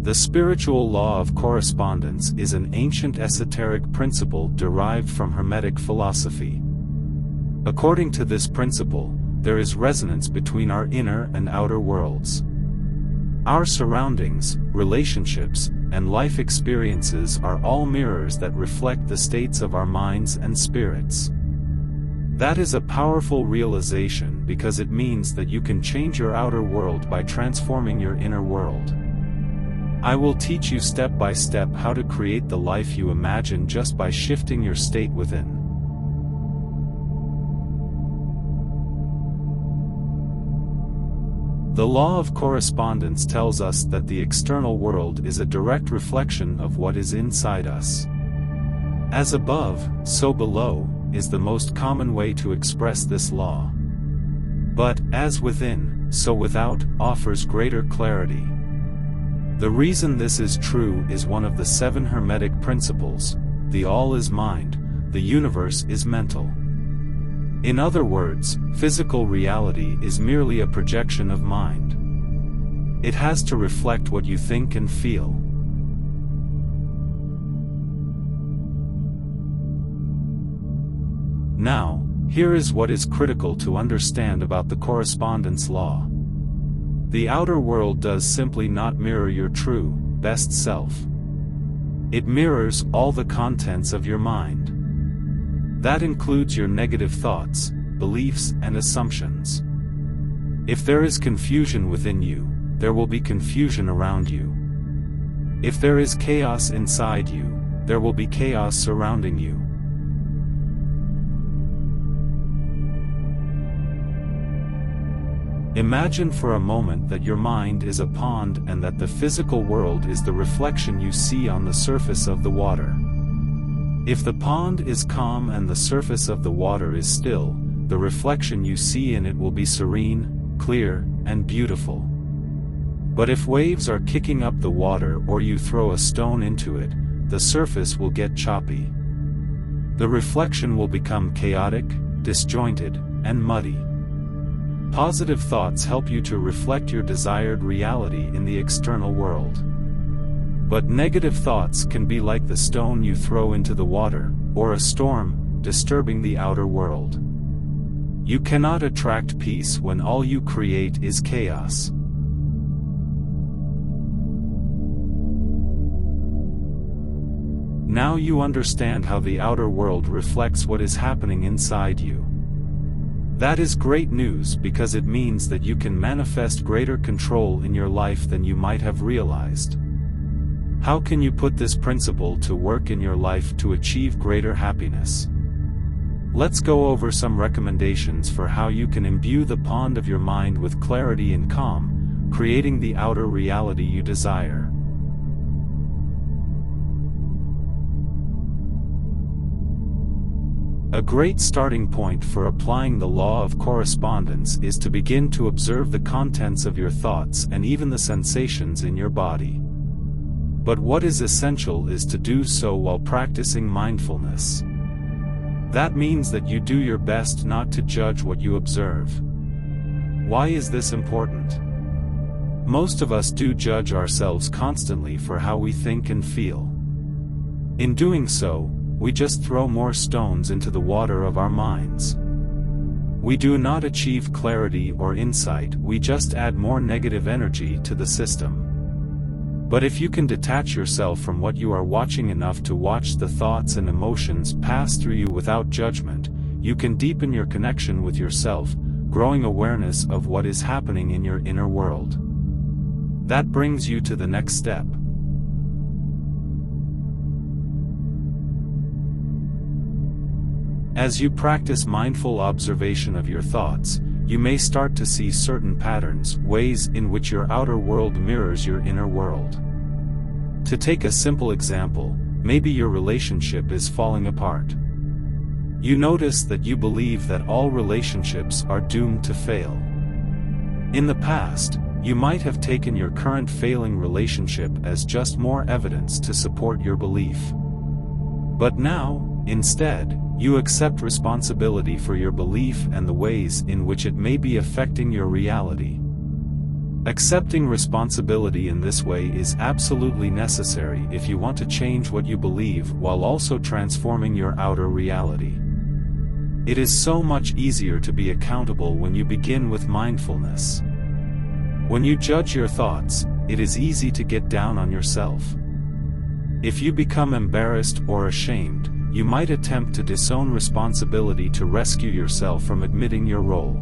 The spiritual law of correspondence is an ancient esoteric principle derived from Hermetic philosophy. According to this principle, there is resonance between our inner and outer worlds. Our surroundings, relationships, and life experiences are all mirrors that reflect the states of our minds and spirits. That is a powerful realization because it means that you can change your outer world by transforming your inner world. I will teach you step by step how to create the life you imagine just by shifting your state within. The law of correspondence tells us that the external world is a direct reflection of what is inside us. As above, so below, is the most common way to express this law. But, as within, so without, offers greater clarity. The reason this is true is one of the 7 Hermetic principles: the all is mind, the universe is mental. In other words, physical reality is merely a projection of mind. It has to reflect what you think and feel. Now, here is what is critical to understand about the correspondence law. The outer world does simply not mirror your true, best self. It mirrors all the contents of your mind. That includes your negative thoughts, beliefs, and assumptions. If there is confusion within you, there will be confusion around you. If there is chaos inside you, there will be chaos surrounding you. Imagine for a moment that your mind is a pond and that the physical world is the reflection you see on the surface of the water. If the pond is calm and the surface of the water is still, the reflection you see in it will be serene, clear, and beautiful. But if waves are kicking up the water or you throw a stone into it, the surface will get choppy. The reflection will become chaotic, disjointed, and muddy. Positive thoughts help you to reflect your desired reality in the external world. But negative thoughts can be like the stone you throw into the water, or a storm, disturbing the outer world. You cannot attract peace when all you create is chaos. Now you understand how the outer world reflects what is happening inside you. That is great news because it means that you can manifest greater control in your life than you might have realized. How can you put this principle to work in your life to achieve greater happiness? Let's go over some recommendations for how you can imbue the pond of your mind with clarity and calm, creating the outer reality you desire. A great starting point for applying the law of correspondence is to begin to observe the contents of your thoughts and even the sensations in your body. But what is essential is to do so while practicing mindfulness. That means that you do your best not to judge what you observe. Why is this important? Most of us do judge ourselves constantly for how we think and feel. In doing so, we just throw more stones into the water of our minds. We do not achieve clarity or insight, we just add more negative energy to the system. But if you can detach yourself from what you are watching enough to watch the thoughts and emotions pass through you without judgment, you can deepen your connection with yourself, growing awareness of what is happening in your inner world. That brings you to the next step. As you practice mindful observation of your thoughts, you may start to see certain patterns, ways in which your outer world mirrors your inner world. To take a simple example, maybe your relationship is falling apart. You notice that you believe that all relationships are doomed to fail. In the past, you might have taken your current failing relationship as just more evidence to support your belief. But now, instead, you accept responsibility for your belief and the ways in which it may be affecting your reality. Accepting responsibility in this way is absolutely necessary if you want to change what you believe while also transforming your outer reality. It is so much easier to be accountable when you begin with mindfulness. When you judge your thoughts, it is easy to get down on yourself. If you become embarrassed or ashamed, you might attempt to disown responsibility to rescue yourself from admitting your role.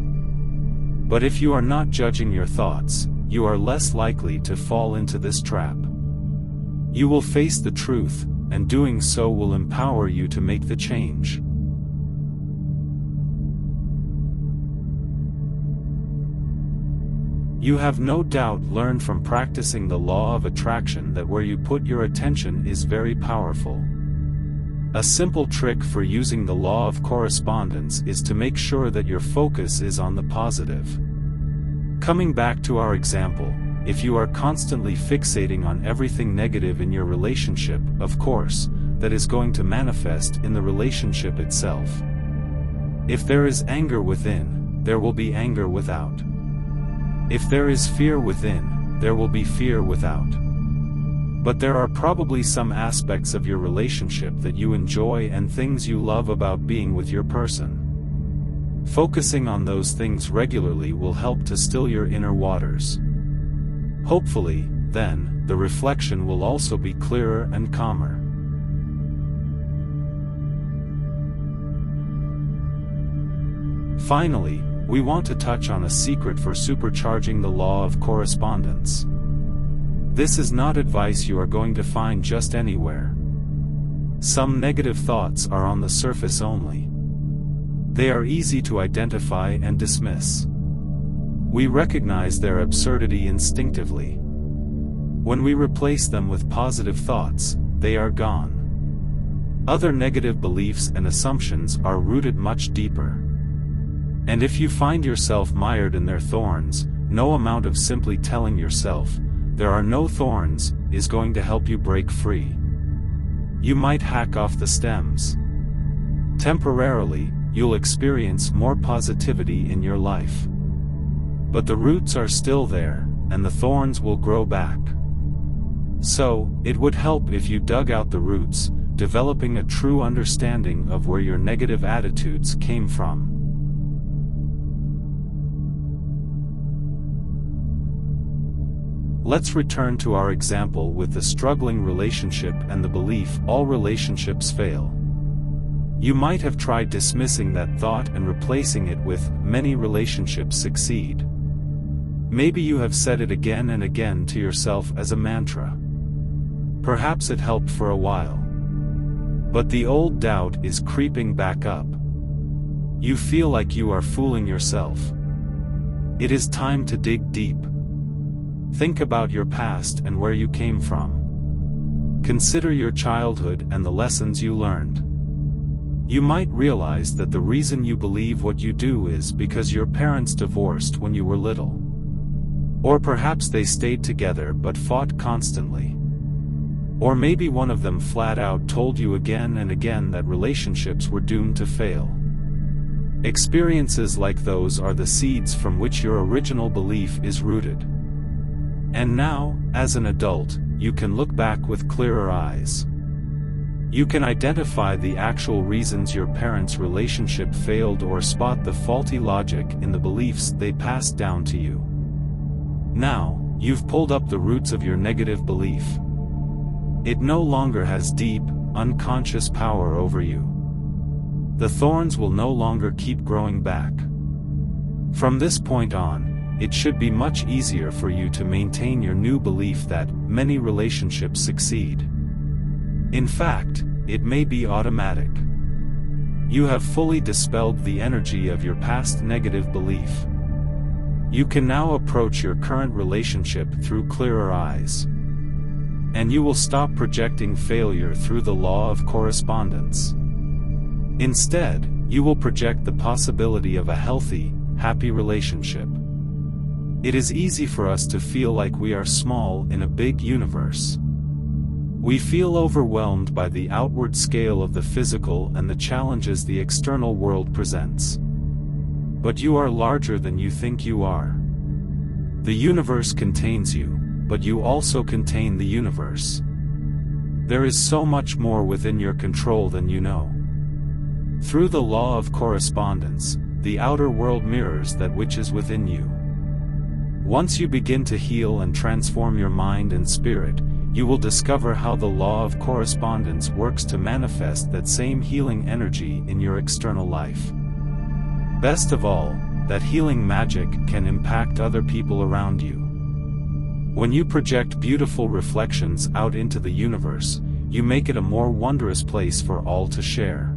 But if you are not judging your thoughts, you are less likely to fall into this trap. You will face the truth, and doing so will empower you to make the change. You have no doubt learned from practicing the law of attraction that where you put your attention is very powerful. A simple trick for using the law of correspondence is to make sure that your focus is on the positive. Coming back to our example, if you are constantly fixating on everything negative in your relationship, of course, that is going to manifest in the relationship itself. If there is anger within, there will be anger without. If there is fear within, there will be fear without. But there are probably some aspects of your relationship that you enjoy and things you love about being with your person. Focusing on those things regularly will help to still your inner waters. Hopefully, then, the reflection will also be clearer and calmer. Finally, we want to touch on a secret for supercharging the law of correspondence. This is not advice you are going to find just anywhere. Some negative thoughts are on the surface only. They are easy to identify and dismiss. We recognize their absurdity instinctively. When we replace them with positive thoughts, they are gone. Other negative beliefs and assumptions are rooted much deeper. And if you find yourself mired in their thorns, no amount of simply telling yourself, "There are no thorns," is going to help you break free. You might hack off the stems. Temporarily, you'll experience more positivity in your life. But the roots are still there, and the thorns will grow back. So, it would help if you dug out the roots, developing a true understanding of where your negative attitudes came from. Let's return to our example with the struggling relationship and the belief all relationships fail. You might have tried dismissing that thought and replacing it with "many relationships succeed." Maybe you have said it again and again to yourself as a mantra. Perhaps it helped for a while. But the old doubt is creeping back up. You feel like you are fooling yourself. It is time to dig deep. Think about your past and where you came from. Consider your childhood and the lessons you learned. You might realize that the reason you believe what you do is because your parents divorced when you were little. Or perhaps they stayed together but fought constantly. Or maybe one of them flat out told you again and again that relationships were doomed to fail. Experiences like those are the seeds from which your original belief is rooted. And now, as an adult, you can look back with clearer eyes. You can identify the actual reasons your parents' relationship failed or spot the faulty logic in the beliefs they passed down to you. Now, you've pulled up the roots of your negative belief. It no longer has deep, unconscious power over you. The thorns will no longer keep growing back. From this point on, it should be much easier for you to maintain your new belief that many relationships succeed. In fact, it may be automatic. You have fully dispelled the energy of your past negative belief. You can now approach your current relationship through clearer eyes. And you will stop projecting failure through the law of correspondence. Instead, you will project the possibility of a healthy, happy relationship. It is easy for us to feel like we are small in a big universe. We feel overwhelmed by the outward scale of the physical and the challenges the external world presents. But you are larger than you think you are. The universe contains you, but you also contain the universe. There is so much more within your control than you know. Through the law of correspondence, the outer world mirrors that which is within you. Once you begin to heal and transform your mind and spirit, you will discover how the law of correspondence works to manifest that same healing energy in your external life. Best of all, that healing magic can impact other people around you. When you project beautiful reflections out into the universe, you make it a more wondrous place for all to share.